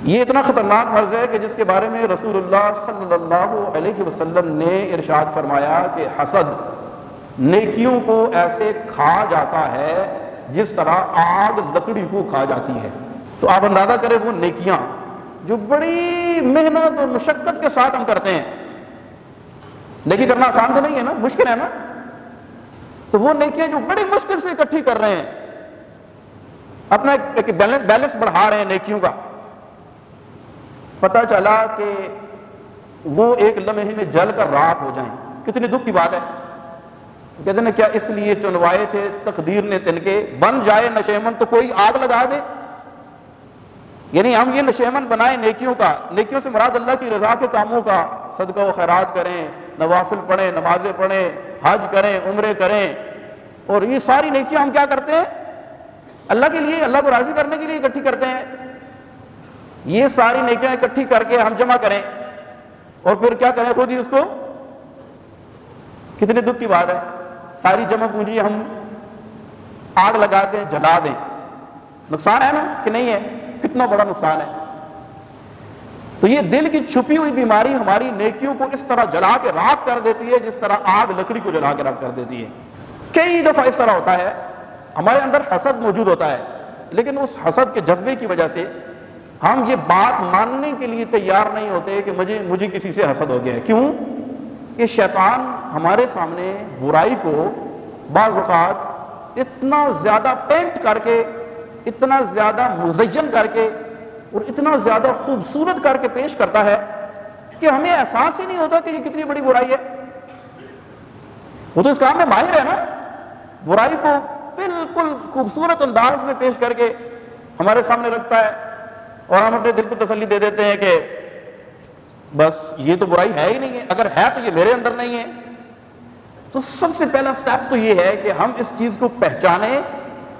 یہ اتنا خطرناک مرض ہے کہ جس کے بارے میں رسول اللہ صلی اللہ علیہ وسلم نے ارشاد فرمایا کہ حسد نیکیوں کو ایسے کھا جاتا ہے جس طرح آگ لکڑی کو کھا جاتی ہے۔ تو آپ اندازہ کریں وہ نیکیاں جو بڑی محنت اور مشقت کے ساتھ ہم کرتے ہیں، نیکی کرنا آسان تو نہیں ہے نا، مشکل ہے نا، تو وہ نیکیاں جو بڑی مشکل سے اکٹھی کر رہے ہیں، اپنا ایک بیلنس بڑھا رہے ہیں نیکیوں کا، پتہ چلا کہ وہ ایک لمحے میں جل کر راکھ ہو جائیں، کتنی دکھ کی بات ہے۔ کہتے ہیں کیا اس لیے چنوائے تھے تقدیر نے تن کے، بن جائے نشیمن تو کوئی آگ لگا دے۔ یعنی ہم یہ نشیمن بنائیں نیکیوں کا، نیکیوں سے مراد اللہ کی رضا کے کاموں کا، صدقہ و خیرات کریں، نوافل پڑھیں، نمازیں پڑھیں، حج کریں، عمرے کریں، اور یہ ساری نیکیاں ہم کیا کرتے ہیں؟ اللہ کے لیے، اللہ کو راضی کرنے کے لیے اکٹھی کرتے ہیں۔ یہ ساری نیکیاں اکٹھی کر کے ہم جمع کریں اور پھر کیا کریں خود ہی اس کو؟ کتنے دکھ کی بات ہے، ساری جمع پونجی ہم آگ لگا دیں، جلا دیں، نقصان ہے نا کہ نہیں ہے؟ کتنا بڑا نقصان ہے۔ تو یہ دل کی چھپی ہوئی بیماری ہماری نیکیوں کو اس طرح جلا کے راکھ کر دیتی ہے جس طرح آگ لکڑی کو جلا کے راکھ کر دیتی ہے۔ کئی دفعہ اس طرح ہوتا ہے، ہمارے اندر حسد موجود ہوتا ہے، لیکن اس حسد کے جذبے کی وجہ سے ہم یہ بات ماننے کے لیے تیار نہیں ہوتے کہ مجھے کسی سے حسد ہو گیا ہے۔ کیوں؟ کہ شیطان ہمارے سامنے برائی کو بعض اوقات اتنا زیادہ پینٹ کر کے، اتنا زیادہ مزین کر کے اور اتنا زیادہ خوبصورت کر کے پیش کرتا ہے کہ ہمیں احساس ہی نہیں ہوتا کہ یہ کتنی بڑی برائی ہے۔ وہ تو اس کام میں ماہر ہے نا، برائی کو بالکل خوبصورت انداز میں پیش کر کے ہمارے سامنے رکھتا ہے، اور ہم اپنے دل کو تسلی دے دیتے ہیں کہ بس یہ تو برائی ہے ہی نہیں ہے، اگر ہے تو یہ میرے اندر نہیں ہے۔ تو سب سے پہلا سٹیپ تو یہ ہے کہ ہم اس چیز کو پہچانیں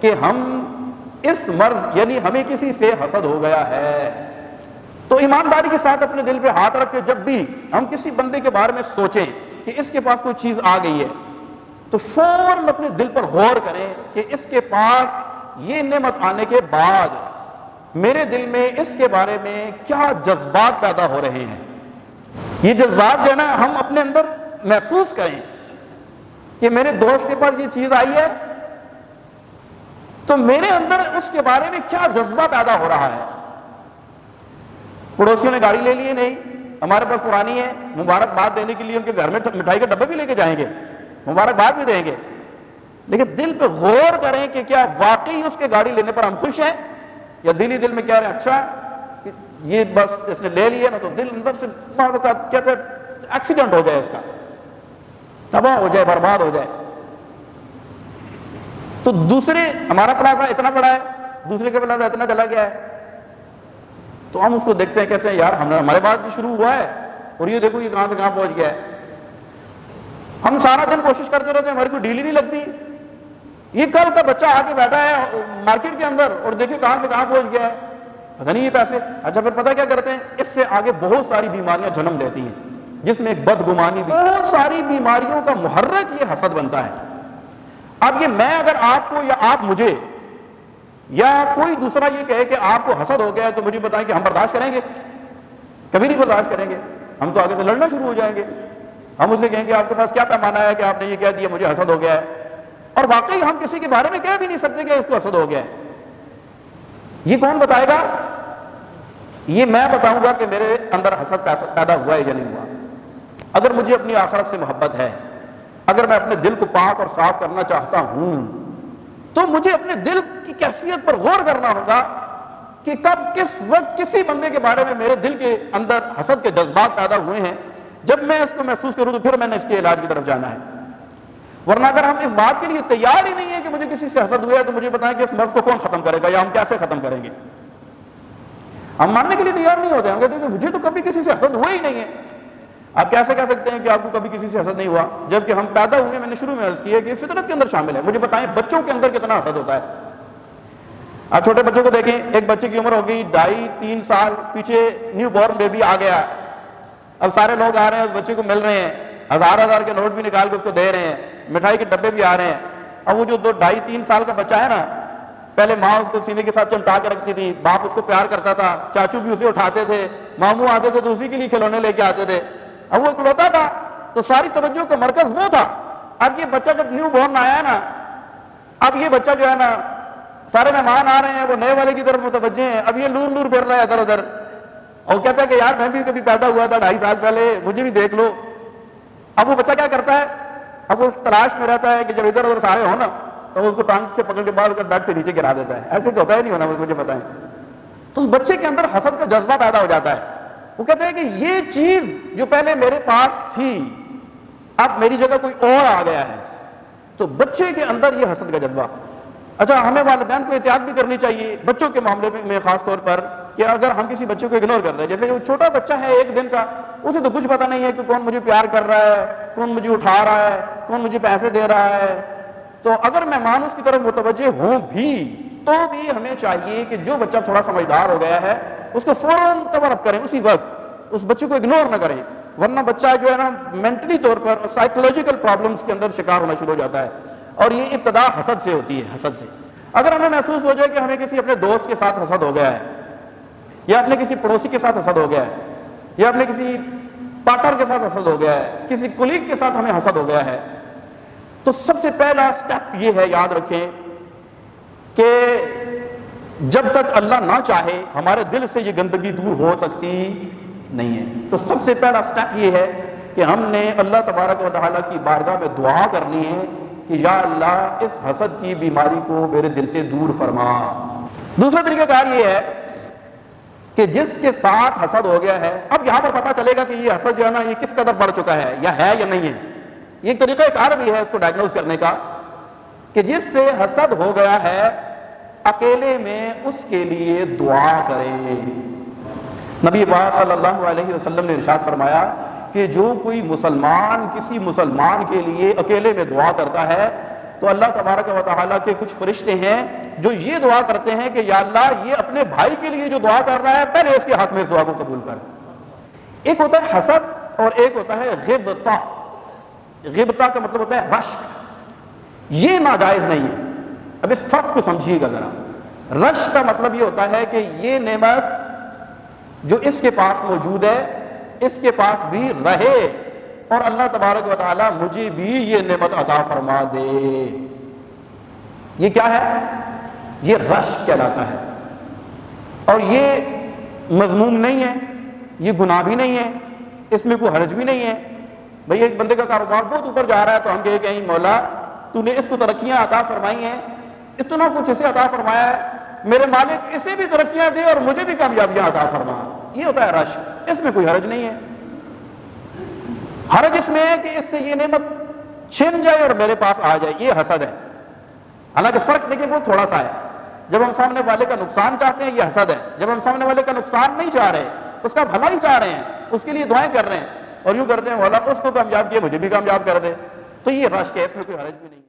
کہ ہم اس مرض یعنی ہمیں کسی سے حسد ہو گیا ہے۔ تو ایمانداری کے ساتھ اپنے دل پہ ہاتھ رکھ کے جب بھی ہم کسی بندے کے بارے میں سوچیں کہ اس کے پاس کوئی چیز آ گئی ہے تو فوراً اپنے دل پر غور کریں کہ اس کے پاس یہ نعمت آنے کے بعد میرے دل میں اس کے بارے میں کیا جذبات پیدا ہو رہے ہیں۔ یہ جذبات جو ہے نا ہم اپنے اندر محسوس کریں کہ میرے دوست کے پاس یہ چیز آئی ہے تو میرے اندر اس کے بارے میں کیا جذبہ پیدا ہو رہا ہے۔ پڑوسیوں نے گاڑی لے لی ہے، نہیں، ہمارے پاس پرانی ہے، مبارکباد دینے کے لیے ان کے گھر میں مٹھائی کا ڈبہ بھی لے کے جائیں گے، مبارکباد بھی دیں گے، لیکن دل پہ غور کریں کہ کیا واقعی اس کے گاڑی لینے پر ہم خوش ہیں، یا دل ہی دل میں کہہ رہے ہیں اچھا کہ یہ بس اس نے لے لیا نا، تو دل اندر سے بعض اوقات کہتے ہیں ایکسیڈنٹ ہو جائے، اس کا تباہ ہو جائے، برباد ہو جائے۔ تو دوسرے ہمارا پلازا اتنا بڑا ہے، دوسرے کا پلازا اتنا چلا گیا ہے، تو ہم اس کو دیکھتے ہیں، کہتے ہیں یار ہمارے بعد بھی شروع ہوا ہے اور یہ دیکھو یہ کہاں سے کہاں پہنچ گیا ہے۔ ہم سارا دن کوشش کرتے رہتے ہیں، ہماری کوئی ڈیل ہی نہیں لگتی۔ یہ کل کا بچہ آ کے بیٹھا ہے مارکیٹ کے اندر اور دیکھیں کہاں سے کہاں پہنچ گیا ہے، پتہ نہیں یہ پیسے۔ اچھا پھر پتہ کیا کرتے ہیں، اس سے آگے بہت ساری بیماریاں جنم لیتی ہیں، جس میں ایک بدگمانی بھی، بہت ساری بیماریوں کا محرک یہ حسد بنتا ہے۔ اب یہ میں اگر آپ کو یا آپ مجھے یا کوئی دوسرا یہ کہے کہ آپ کو حسد ہو گیا ہے تو مجھے بتائیں کہ ہم برداشت کریں گے؟ کبھی نہیں برداشت کریں گے، ہم تو آگے سے لڑنا شروع ہو جائیں گے۔ ہم اسے کہیں گے آپ کے پاس کیا پیمانہ ہے کہ آپ نے یہ کہہ دیا مجھے حسد ہو گیا ہے، اور واقعی ہم کسی کے بارے میں کہہ بھی نہیں سکتے کہ اس کو حسد ہو گیا ہے۔ یہ کون بتائے گا؟ یہ میں بتاؤں گا کہ میرے اندر حسد پیدا ہوا ہے یا نہیں ہوا۔ اگر مجھے اپنی آخرت سے محبت ہے، اگر میں اپنے دل کو پاک اور صاف کرنا چاہتا ہوں تو مجھے اپنے دل کی کیفیت پر غور کرنا ہوگا کہ کب کس وقت کسی بندے کے بارے میں میرے دل کے اندر حسد کے جذبات پیدا ہوئے ہیں۔ جب میں اس کو محسوس کروں تو پھر میں نے اس کے علاج کی طرف جانا ہے، ورنہ اگر ہم اس بات کے لیے تیار ہی نہیں ہے کہ مجھے کسی سے حسد ہوا ہے تو مجھے بتائیں کہ اس مرض کو کون ختم کرے گا یا ہم کیسے ختم کریں گے۔ ہم ماننے کے لیے تیار نہیں ہوتے، ہم کہتے ہیں کہ مجھے تو کبھی کسی سے حسد ہوا ہی نہیں ہے۔ آپ کیسے کہہ سکتے ہیں کہ آپ کو کبھی کسی سے حسد نہیں ہوا جبکہ ہم پیدا ہوئے، میں نے شروع میں عرض کی ہے کہ فطرت کے اندر شامل ہے۔ مجھے بتائیں بچوں کے اندر کتنا حسد ہوتا ہے؟ آپ چھوٹے بچوں کو دیکھیں، ایک بچے کی عمر ہو گئی 2.5-3 سال، پیچھے نیو بورن بیبی آ گیا، اب سارے لوگ آ رہے ہیں اس بچے کو مل رہے ہیں، ہزار کے نوٹ بھی نکال کے اس کو دے رہے ہیں، مٹھائی کے ڈبے بھی آ رہے ہیں۔ اب وہ جو 2.5-3 سال کا بچہ ہے نا، پہلے ماں اس کو سینے کے ساتھ چمٹا کے رکھتی تھی، باپ اس کو پیار کرتا تھا، چاچو بھی اسے اٹھاتے تھے، ماموں آتے تھے تو اسی کے لیے کھلونے لے کے آتے تھے، اب وہ اکلوتا تھا تو ساری توجہ کا مرکز وہ تھا۔ اب یہ بچہ جب نیو بورن آیا ہے نا، اب یہ بچہ جو ہے نا، سارے مہمان آ رہے ہیں، وہ نئے والے کی طرف متوجہ ہیں، اب یہ لور لور پھر رہا ہے ادھر ادھر، اور کہتا ہے کہ یار میں بھی کبھی پیدا ہوا تھا 2.5 سال پہلے، مجھے بھی دیکھ لو۔ اب وہ بچہ کیا کرتا ہے، اب وہ اس تلاش میں رہتا ہے کہ جب ادھر ادھر سارے ہو نا تو اس کو ٹانگ سے پکڑ کے بعد بیٹھ سے نیچے گرا دیتا ہے۔ ایسے تو ہوتا ہی نہیں ہونا، مجھے پتا ہے۔ تو اس بچے کے اندر حسد کا جذبہ پیدا ہو جاتا ہے، وہ کہتا ہے کہ یہ چیز جو پہلے میرے پاس تھی اب میری جگہ کوئی اور آ گیا ہے، تو بچے کے اندر یہ حسد کا جذبہ۔ اچھا، ہمیں والدین کو احتیاط بھی کرنی چاہیے بچوں کے معاملے میں خاص طور پر، کہ اگر ہم کسی بچے کو اگنور کر رہے ہیں، جیسے وہ چھوٹا بچہ ہے 1 دن کا، اسے تو کچھ پتہ نہیں ہے کہ کون مجھے پیار کر رہا ہے، کون مجھے اٹھا رہا ہے، کون مجھے پیسے دے رہا ہے، تو اگر مہمان اس کی طرف متوجہ ہوں بھی تو بھی ہمیں چاہیے کہ جو بچہ تھوڑا سمجھدار ہو گیا ہے اس کو فوراً کور اپ کریں، اسی وقت اس بچے کو اگنور نہ کریں، ورنہ بچہ جو ہے نا مینٹلی طور پر سائیکولوجیکل پرابلمس کے اندر شکار ہونا شروع ہو جاتا ہے، اور یہ ابتدا حسد سے ہوتی ہے۔ حسد سے اگر ہمیں محسوس ہو جائے کہ ہمیں کسی اپنے دوست کے ساتھ حسد ہو گیا ہے، یا اپنے کسی پڑوسی کے ساتھ حسد ہو گیا ہے، یا اپنے کسی پارٹنر کے ساتھ حسد ہو گیا ہے، کسی کولیگ کے ساتھ ہمیں حسد ہو گیا ہے، تو سب سے پہلا سٹیپ یہ ہے، یاد رکھیں کہ جب تک اللہ نہ چاہے ہمارے دل سے یہ گندگی دور ہو سکتی نہیں ہے۔ تو سب سے پہلا سٹیپ یہ ہے کہ ہم نے اللہ تبارک و تعالیٰ کی بارگاہ میں دعا کرنی ہے کہ یا اللہ اس حسد کی بیماری کو میرے دل سے دور فرما۔ دوسرا طریقہ کار یہ ہے کہ جس کے ساتھ حسد ہو گیا ہے، اب یہاں پر پتہ چلے گا کہ یہ حسد جو ہے نا یہ کس قدر بڑھ چکا ہے یا نہیں ہے۔ یہ ایک طریقہ کار بھی ہے اس کو ڈائگنوز کرنے کا، کہ جس سے حسد ہو گیا ہے اکیلے میں اس کے لیے دعا کریں۔ نبی پاک صلی اللہ علیہ وسلم نے ارشاد فرمایا کہ جو کوئی مسلمان کسی مسلمان کے لیے اکیلے میں دعا کرتا ہے تو اللہ تبارک و تعالیٰ کے کچھ فرشتے ہیں جو یہ دعا کرتے ہیں کہ یا اللہ یہ اپنے بھائی کے لیے جو دعا کر رہا ہے پہلے اس کے حق میں اس دعا کو قبول کر۔ ایک ہوتا ہے حسد اور ایک ہوتا ہے غبطہ۔ غبطہ کا مطلب ہوتا ہے رشک، یہ ناجائز نہیں ہے۔ اب اس فرق کو سمجھیے گا ذرا۔ رشک کا مطلب یہ ہوتا ہے کہ یہ نعمت جو اس کے پاس موجود ہے اس کے پاس بھی رہے اور اللہ تبارک و تعالیٰ مجھے بھی یہ نعمت عطا فرما دے۔ یہ کیا ہے؟ یہ رشک کہلاتا ہے، اور یہ مذموم نہیں ہے، یہ گناہ بھی نہیں ہے، اس میں کوئی حرج بھی نہیں ہے۔ بھئی ایک بندے کا کاروبار بہت اوپر جا رہا ہے تو ہم کہیں مولا تو نے اس کو ترقیاں عطا فرمائی ہیں، اتنا کچھ اسے عطا فرمایا ہے، میرے مالک اسے بھی ترقیاں دے اور مجھے بھی کامیابیاں عطا فرما۔ یہ ہوتا ہے رشک، اس میں کوئی حرج نہیں ہے۔ حرج اس میں ہے کہ اس سے یہ نعمت چھن جائے اور میرے پاس آ جائے، یہ حسد ہے۔ حالانکہ فرق دیکھیں وہ تھوڑا سا ہے، جب ہم سامنے والے کا نقصان چاہتے ہیں یہ حسد ہے، جب ہم سامنے والے کا نقصان نہیں چاہ رہے، اس کا بھلا ہی چاہ رہے ہیں، اس کے لیے دعائیں کر رہے ہیں اور یوں کرتے ہیں مولا اس کو کامیاب کیے مجھے بھی کامیاب کر دے، تو یہ رشک ہے، اس میں کوئی حرج بھی نہیں ہے۔